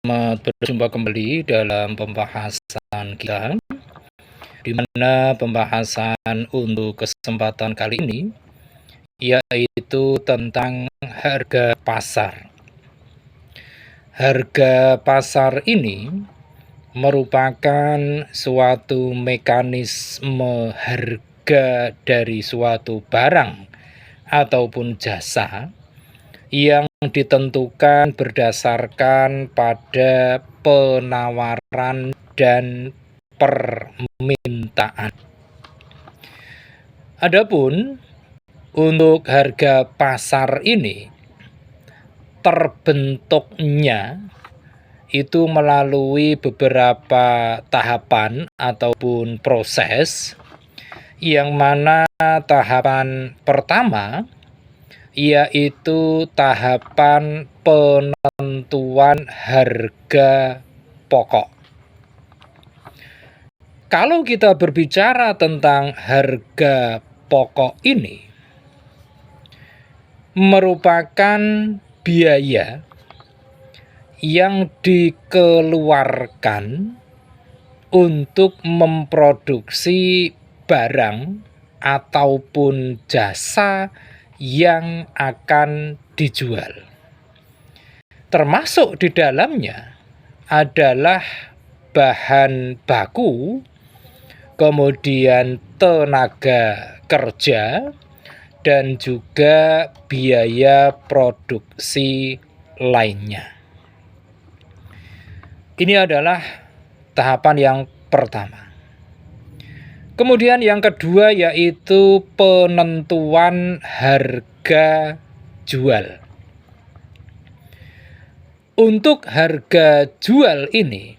Selamat berjumpa kembali dalam pembahasan kita, di mana pembahasan untuk kesempatan kali ini yaitu tentang harga pasar. Harga pasar ini merupakan suatu mekanisme harga dari suatu barang ataupun jasa yang ditentukan berdasarkan pada penawaran dan permintaan. Adapun untuk harga pasar ini terbentuknya itu melalui beberapa tahapan ataupun proses, yang mana tahapan pertama yaitu tahapan penentuan harga pokok. Kalau kita berbicara tentang harga pokok ini, merupakan biaya yang dikeluarkan untuk memproduksi barang ataupun jasa yang akan dijual. Termasuk di dalamnya adalah bahan baku, kemudian tenaga kerja, dan juga biaya produksi lainnya. Ini adalah tahapan yang pertama. Kemudian yang kedua yaitu penentuan harga jual. Untuk harga jual ini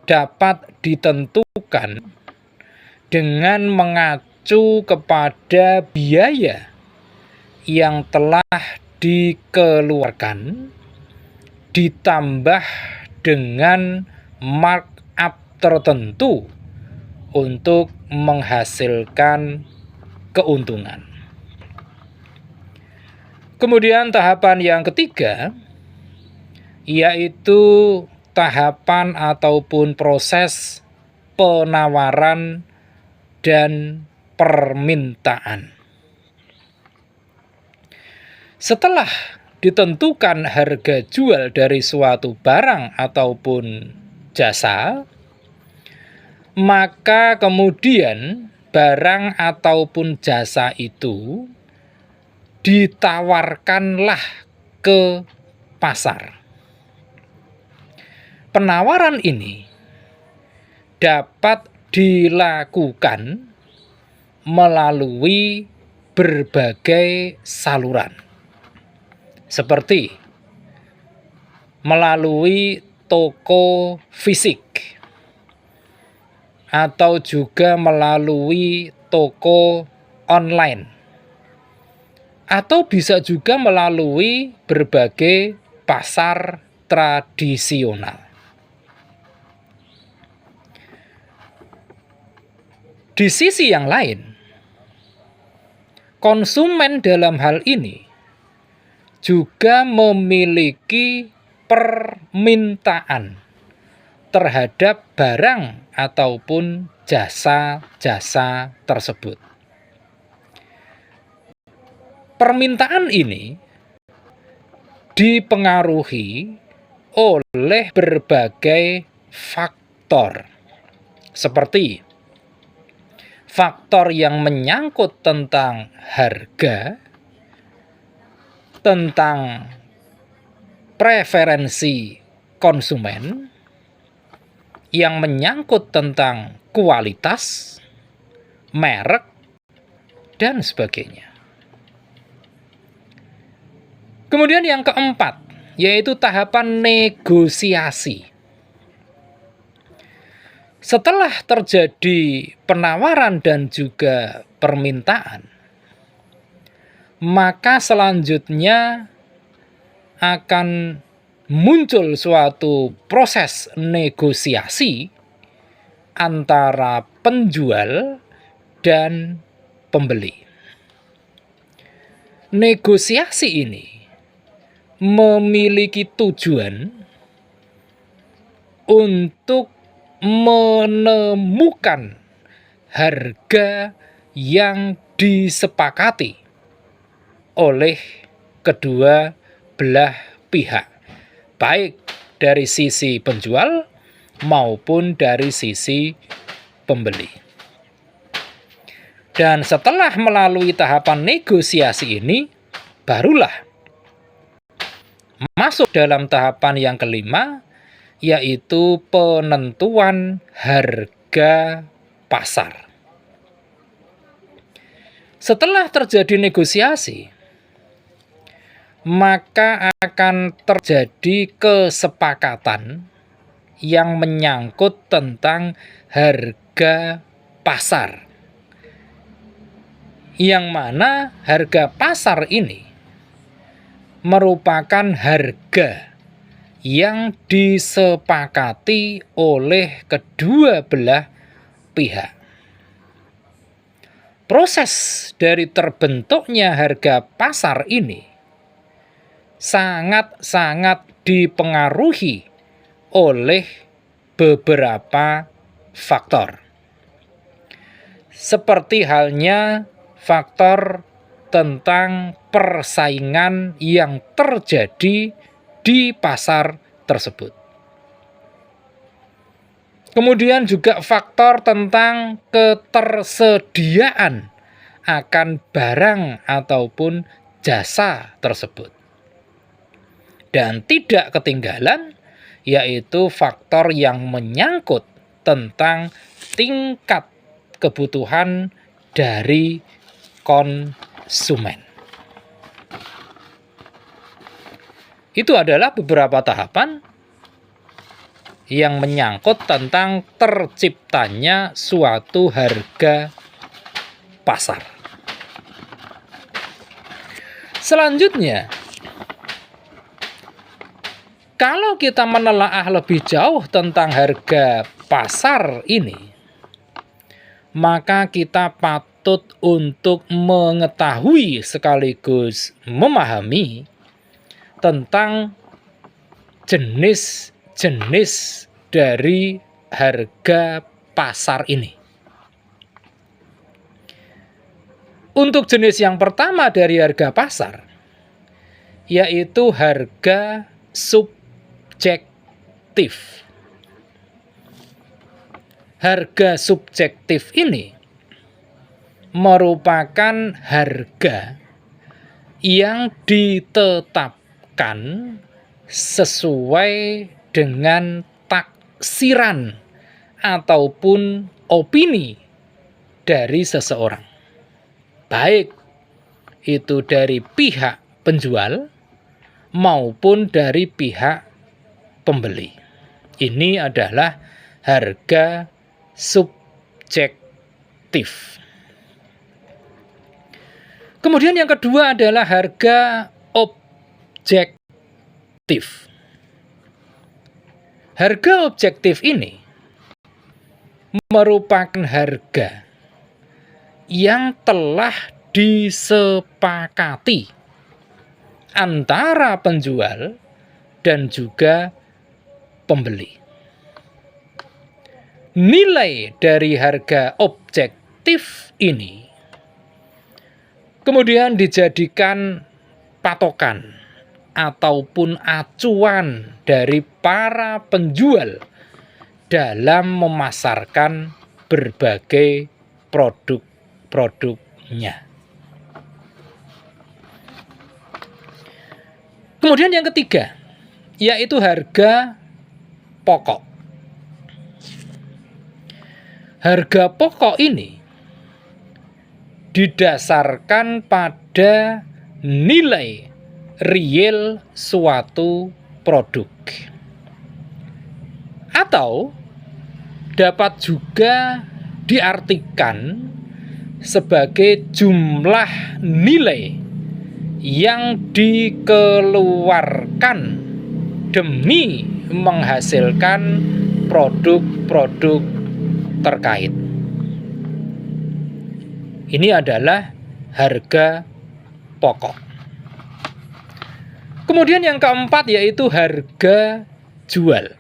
dapat ditentukan dengan mengacu kepada biaya yang telah dikeluarkan ditambah dengan markup tertentu untuk menghasilkan keuntungan. Kemudian tahapan yang ketiga yaitu tahapan ataupun proses penawaran dan permintaan. Setelah ditentukan harga jual dari suatu barang ataupun jasa, maka kemudian barang ataupun jasa itu ditawarkanlah ke pasar. Penawaran ini dapat dilakukan melalui berbagai saluran, seperti melalui toko fisik, atau juga melalui toko online, atau bisa juga melalui berbagai pasar tradisional. Di sisi yang lain, konsumen dalam hal ini juga memiliki permintaan terhadap barang ataupun jasa-jasa tersebut. Permintaan ini dipengaruhi oleh berbagai faktor, seperti faktor yang menyangkut tentang harga, tentang preferensi konsumen, yang menyangkut tentang kualitas, merek, dan sebagainya. Kemudian yang keempat, yaitu tahapan negosiasi. Setelah terjadi penawaran dan juga permintaan, maka selanjutnya akan muncul suatu proses negosiasi antara penjual dan pembeli. Negosiasi ini memiliki tujuan untuk menemukan harga yang disepakati oleh kedua belah pihak, baik dari sisi penjual maupun dari sisi pembeli. Dan setelah melalui tahapan negosiasi ini, barulah masuk dalam tahapan yang kelima, yaitu penentuan harga pasar. Setelah terjadi negosiasi, maka akan terjadi kesepakatan yang menyangkut tentang harga pasar, yang mana harga pasar ini merupakan harga yang disepakati oleh kedua belah pihak. Proses dari terbentuknya harga pasar ini sangat-sangat dipengaruhi oleh beberapa faktor. Seperti halnya faktor tentang persaingan yang terjadi di pasar tersebut. Kemudian juga faktor tentang ketersediaan akan barang ataupun jasa tersebut. Dan tidak ketinggalan yaitu faktor yang menyangkut tentang tingkat kebutuhan dari konsumen. Itu adalah beberapa tahapan yang menyangkut tentang terciptanya suatu harga pasar. Selanjutnya, kalau kita menelaah lebih jauh tentang harga pasar ini, maka kita patut untuk mengetahui sekaligus memahami tentang jenis-jenis dari harga pasar ini. Untuk jenis yang pertama dari harga pasar, yaitu harga subjektif. Harga subjektif ini merupakan harga yang ditetapkan sesuai dengan taksiran ataupun opini dari seseorang, baik itu dari pihak penjual maupun dari pihak pembeli. Ini adalah harga subjektif. Kemudian yang kedua adalah harga objektif. Harga objektif ini merupakan harga yang telah disepakati antara penjual dan juga pembeli. Nilai dari harga objektif ini kemudian dijadikan patokan ataupun acuan dari para penjual dalam memasarkan berbagai produk-produknya. Kemudian yang ketiga, yaitu harga pokok. Harga pokok ini didasarkan pada nilai real suatu produk, atau dapat juga diartikan sebagai jumlah nilai yang dikeluarkan demi menghasilkan produk-produk terkait. Ini adalah harga pokok. Kemudian yang keempat yaitu harga jual.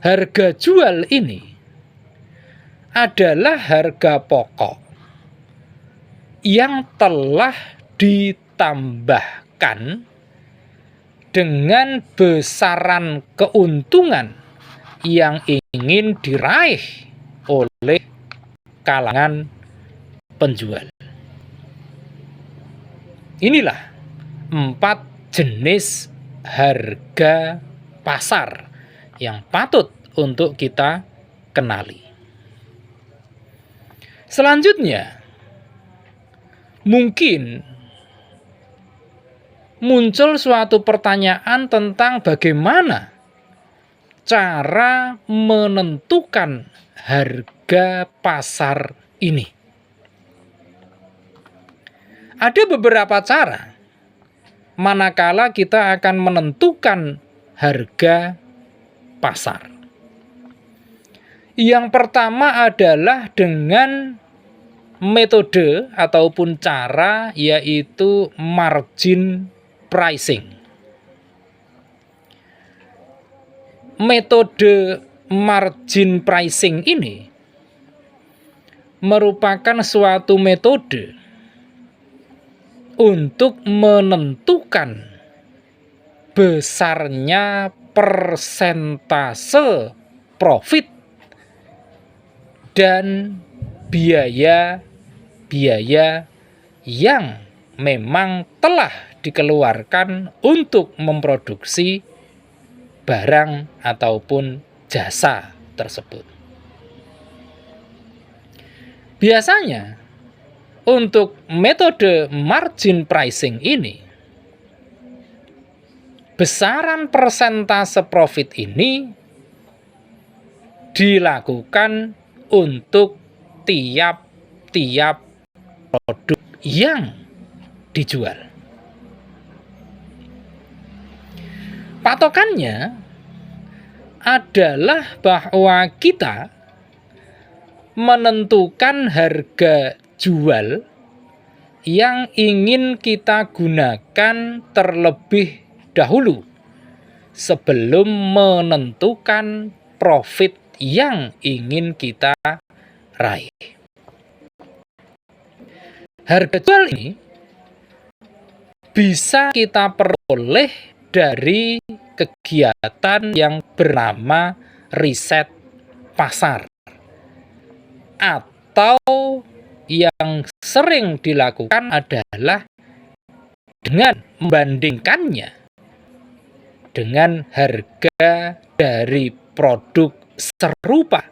harga jual ini adalah harga pokok yang telah ditambahkan dengan besaran keuntungan yang ingin diraih oleh kalangan penjual. Inilah 4 jenis harga pasar yang patut untuk kita kenali. Selanjutnya, mungkin muncul suatu pertanyaan tentang bagaimana cara menentukan harga pasar ini. Ada beberapa cara manakala kita akan menentukan harga pasar. Yang pertama adalah dengan metode ataupun cara, yaitu margin pricing. Metode margin pricing ini merupakan suatu metode untuk menentukan besarnya persentase profit dan biaya-biaya yang memang telah dikeluarkan untuk memproduksi barang ataupun jasa tersebut. Biasanya untuk metode margin pricing ini, besaran persentase profit ini dilakukan untuk tiap-tiap produk yang dijual. Patokannya adalah bahwa kita menentukan harga jual yang ingin kita gunakan terlebih dahulu sebelum menentukan profit yang ingin kita raih. Harga jual ini bisa kita peroleh dari kegiatan yang bernama riset pasar, atau yang sering dilakukan adalah dengan membandingkannya dengan harga dari produk serupa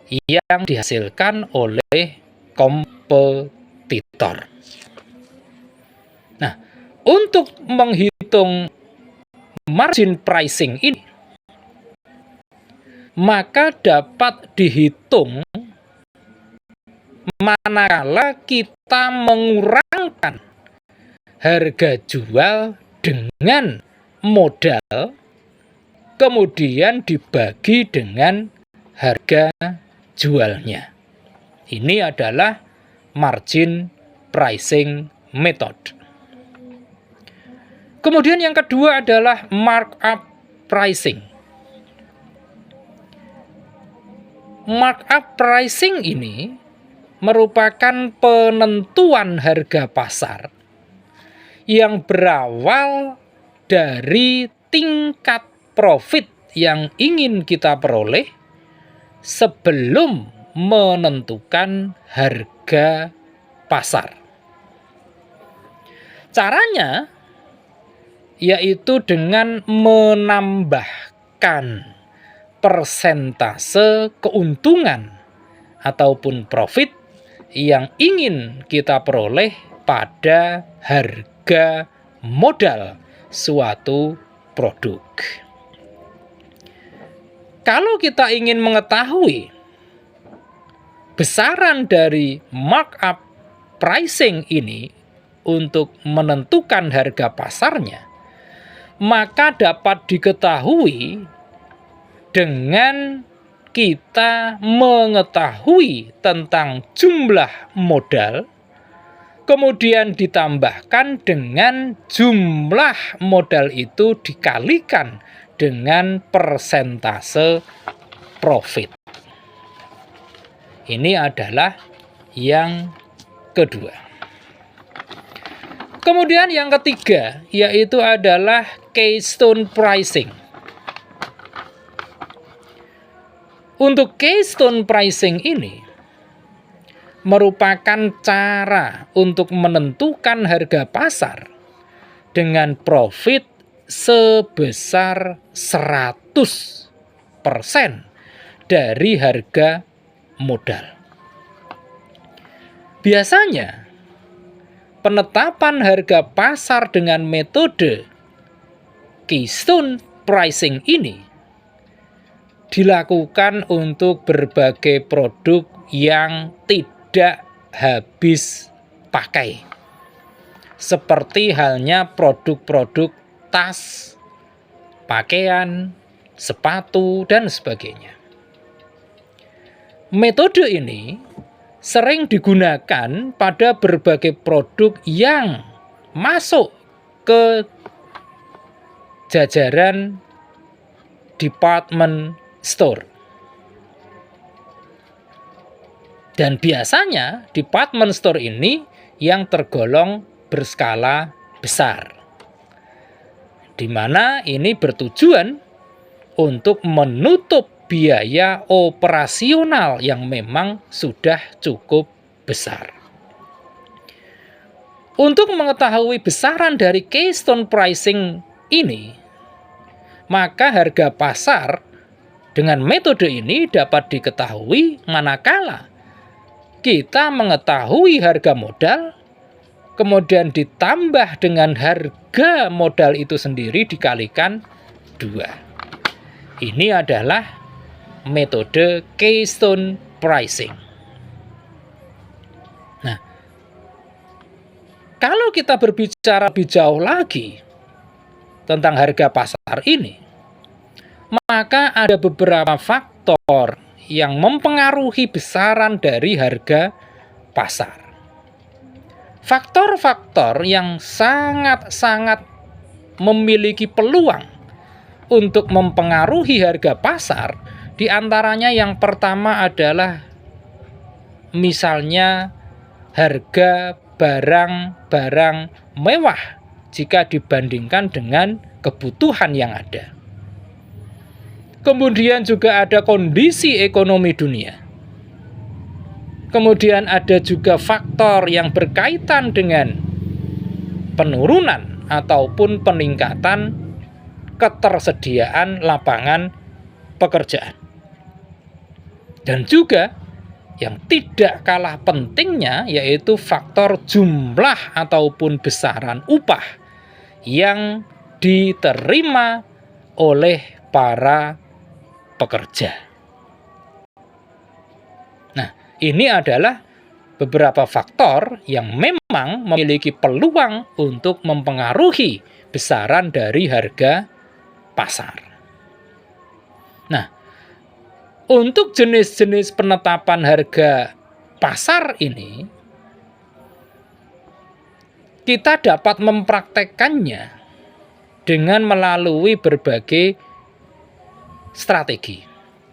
yang dihasilkan oleh kompetitor. Nah, untuk menghitung margin pricing ini, maka dapat dihitung manakala kita mengurangkan harga jual dengan modal, kemudian dibagi dengan harga jualnya. Ini adalah margin pricing method. Kemudian yang kedua adalah markup pricing. Markup pricing ini merupakan penentuan harga pasar yang berawal dari tingkat profit yang ingin kita peroleh sebelum menentukan harga pasar. Caranya yaitu dengan menambahkan persentase keuntungan ataupun profit yang ingin kita peroleh pada harga modal suatu produk. Kalau kita ingin mengetahui besaran dari markup pricing ini untuk menentukan harga pasarnya, maka dapat diketahui dengan kita mengetahui tentang jumlah modal, kemudian ditambahkan dengan jumlah modal itu dikalikan dengan persentase profit. Ini adalah yang kedua. Kemudian yang ketiga yaitu adalah keystone pricing. Untuk keystone pricing ini merupakan cara untuk menentukan harga pasar dengan profit sebesar 100% dari harga modal. Biasanya penetapan harga pasar dengan metode keystone pricing ini dilakukan untuk berbagai produk yang tidak habis pakai, seperti halnya produk-produk tas, pakaian, sepatu, dan sebagainya. Metode ini sering digunakan pada berbagai produk yang masuk ke jajaran department store. Dan biasanya department store ini yang tergolong berskala besar, di mana ini bertujuan untuk menutup biaya operasional yang memang sudah cukup besar. Untuk mengetahui besaran dari keystone pricing ini, maka harga pasar dengan metode ini dapat diketahui manakala kita mengetahui harga modal, kemudian ditambah dengan harga modal itu sendiri dikalikan 2. Ini adalah metode keystone pricing. Nah, kalau kita berbicara lebih jauh lagi tentang harga pasar ini, maka ada beberapa faktor yang mempengaruhi besaran dari harga pasar. Faktor-faktor yang sangat-sangat memiliki peluang untuk mempengaruhi harga pasar, diantaranya yang pertama adalah misalnya harga barang-barang mewah jika dibandingkan dengan kebutuhan yang ada. Kemudian juga ada kondisi ekonomi dunia. Kemudian ada juga faktor yang berkaitan dengan penurunan ataupun peningkatan ketersediaan lapangan pekerjaan. Dan juga yang tidak kalah pentingnya yaitu faktor jumlah ataupun besaran upah yang diterima oleh para pekerja. Nah, ini adalah beberapa faktor yang memang memiliki peluang untuk mempengaruhi besaran dari harga pasar. Nah, untuk jenis-jenis penetapan harga pasar ini, kita dapat mempraktekkannya dengan melalui berbagai strategi.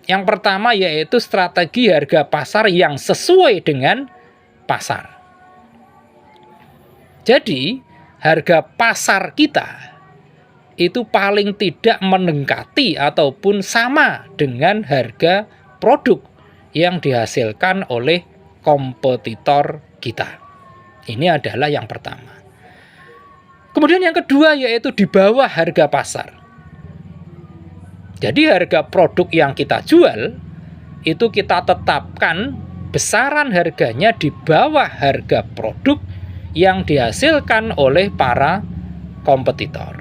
Yang pertama yaitu strategi harga pasar yang sesuai dengan pasar. Jadi, harga pasar kita itu paling tidak mendekati ataupun sama dengan harga produk yang dihasilkan oleh kompetitor kita. Ini adalah yang pertama. Kemudian yang kedua yaitu di bawah harga pasar. Jadi harga produk yang kita jual itu kita tetapkan besaran harganya di bawah harga produk yang dihasilkan oleh para kompetitor.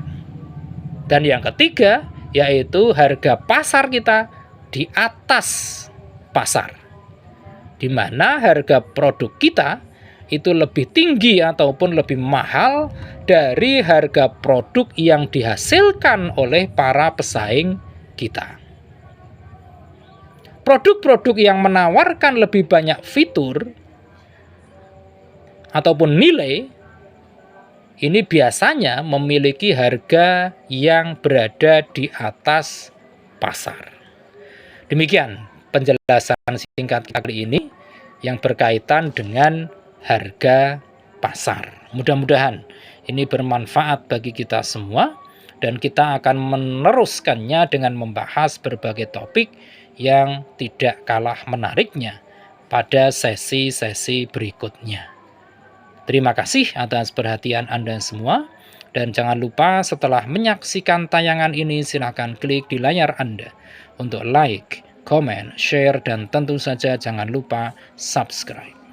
Dan yang ketiga yaitu harga pasar kita di atas pasar, di mana harga produk kita itu lebih tinggi ataupun lebih mahal dari harga produk yang dihasilkan oleh para pesaing kita. Produk-produk yang menawarkan lebih banyak fitur ataupun nilai ini biasanya memiliki harga yang berada di atas pasar. Demikian penjelasan singkat kita kali ini yang berkaitan dengan harga pasar. Mudah-mudahan ini bermanfaat bagi kita semua dan kita akan meneruskannya dengan membahas berbagai topik yang tidak kalah menariknya pada sesi-sesi berikutnya. Terima kasih atas perhatian Anda semua. Dan jangan lupa setelah menyaksikan tayangan ini silakan klik di layar Anda untuk like, comment, share, dan tentu saja jangan lupa subscribe.